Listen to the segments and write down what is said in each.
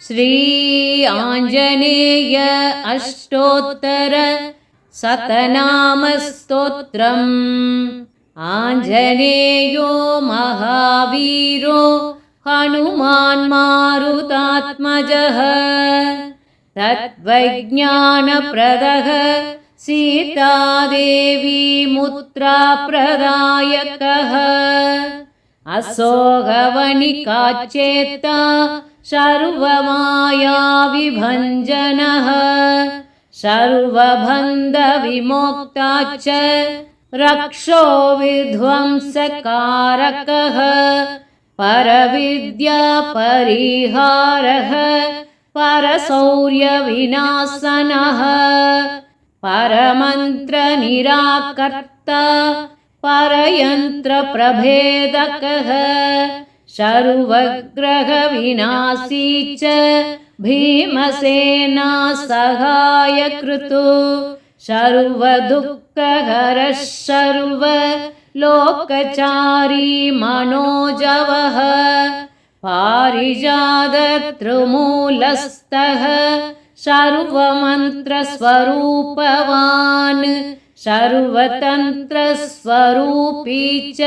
श्री आञ्जनेय अष्टोत्तर शतनामस्तोत्रम्। आञ्जनेयो महावीरो हनुमान् मारुतात्मजः तद्विज्ञानप्रदः सीतादेवी मुद्राप्रदायकः असोगवनिकाचेता सर्वमायाविभञ्जनः सर्वबन्धविमोक्ता च रक्षो विध्वंसकारकः परविद्यापरिहारः परशौर्यविनाशनः परमन्त्रनिराकर्ता परयन्त्रप्रभेदकः सर्वग्रहविनाशी च भीमसेना सहायकृतो सर्वदुःखहरः सर्वलोकचारी मनोजवः पारिजाततृमूलस्थः सर्वमन्त्रस्वरूपवान् सर्वतन्त्रस्वरूपी च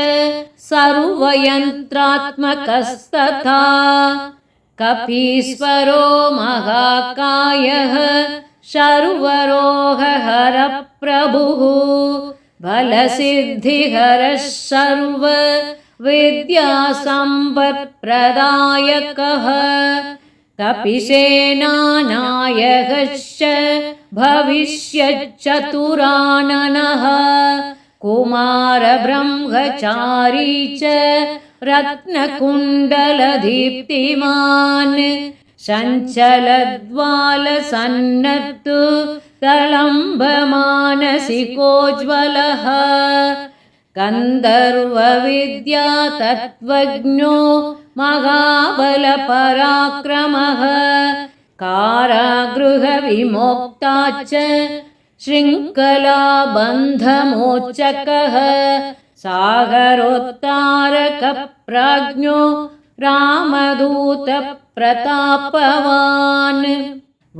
सर्वयन्त्रात्मकस्तथा कपीश्वरो महाकायः सर्वरोगहरप्रभुः बलसिद्धिहरः सर्वविद्यासम्पत्प्रदायकः कपिसेनानायकश्च भविष्यच्चतुराननः कुमारब्रह्मचारी च रत्नकुण्डलदीप्तिमान् चञ्चलद्वालसन्नद्धो तलम्बमानसिकोज्ज्वलः गन्धर्वविद्यातत्त्वज्ञो महाबलपराक्रमः कारागृहविमोक्ता च शृङ्खलाबन्धमोचकः सागरोत्तारकप्राज्ञो रामदूतप्रतापवान्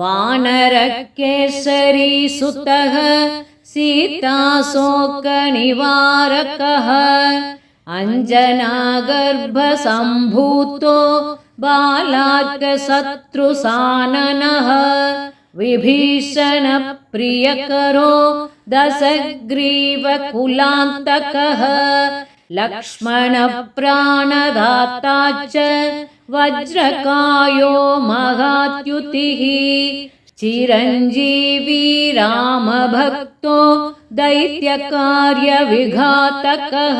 वानरकेसरीसुतः सीताशोकनिवारकः अञ्जनागर्भसम्भूतो बालार्कशत्रुसाननः विभीषणप्रियकरो दशग्रीवकुलान्तकः लक्ष्मणप्राणदाता च वज्रकायो महाद्युतिः चिरञ्जीवी रामभक्तो दैत्यकार्यविघातकः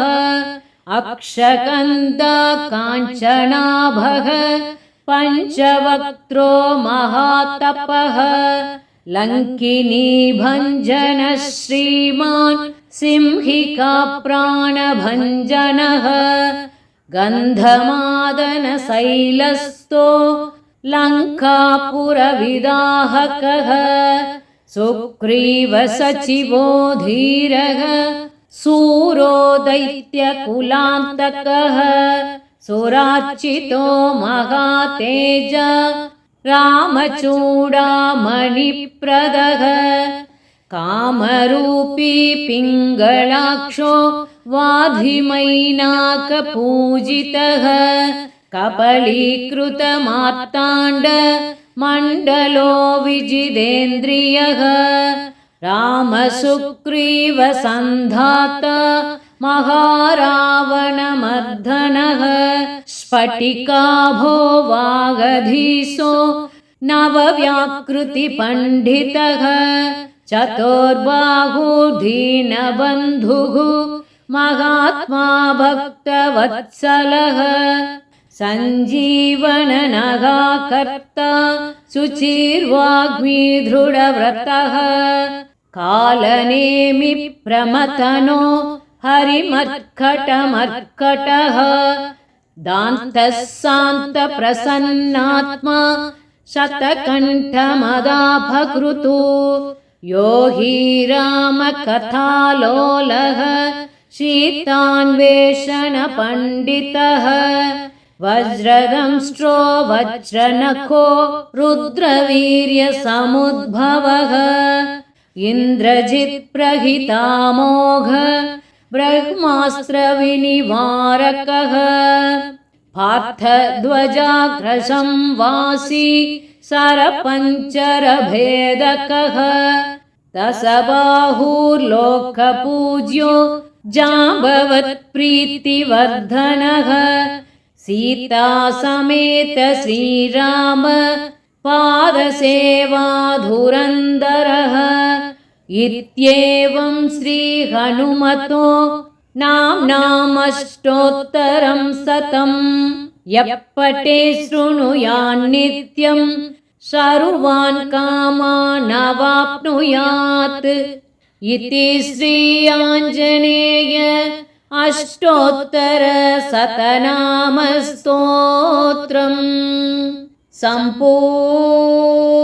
अक्षगन्धा काञ्चनाभः पञ्चवक्त्रो महातपः लङ्किनीभञ्जनः श्रीमान् सिंहिकाप्राणभञ्जनः गन्धमादनशैलस्थो लङ्कापुरविदाहकः सुग्रीवसचिवो धीरः सूरो दैत्यकुलान्तकः सुरार्चितो महातेज रामचूडामणिप्रदः कामरूपी पिङ्गलाक्षो वाधिमैनाकपूजितः कपलीकृतमार्ताण्ड मण्डलो विजितेन्द्रियः रामसुग्रीवसन्धाता महारावणमर्दनः स्फटिकाभो वागधीशो नवव्याकृतिपण्डितः चतुर्बाहु दीनबन्धुः महात्मा भक्तवत्सलः सञ्जीवननगाकर्ता शुचिर्वाग्मीदृढव्रतः कालनेमिप्रमथनो हरिमर्कटमर्कटः दान्तः शान्तप्रसन्नात्मा शतकण्ठमदाभकृतो यो हि रामकथालोलः सीतान्वेषणपण्डितः वज्रदंष्ट्रो वज्रनखो रुद्रवीर्यसमुद्भवः इन्द्रजित्प्रहितामोघ ब्रह्मास्त्रविनिवारकः पार्थध्वजाग्रसंवासी सरपञ्चरभेदकः दशबाहुर्लोकपूज्यो जाम्बवत्प्रीतिवर्धनः सीतासमेत श्रीराम पादसेवाधुरन्धरः इत्येवं श्रीहनुमतो नाम्नामष्टोत्तरं शतम् यः पठेत् शृणुयान्नित्यं सर्वान् कामानवाप्नुयात् इति श्री आञ्जनेय अष्टोत्तरशतनामस्तोत्रम् सम्पूर्णम्।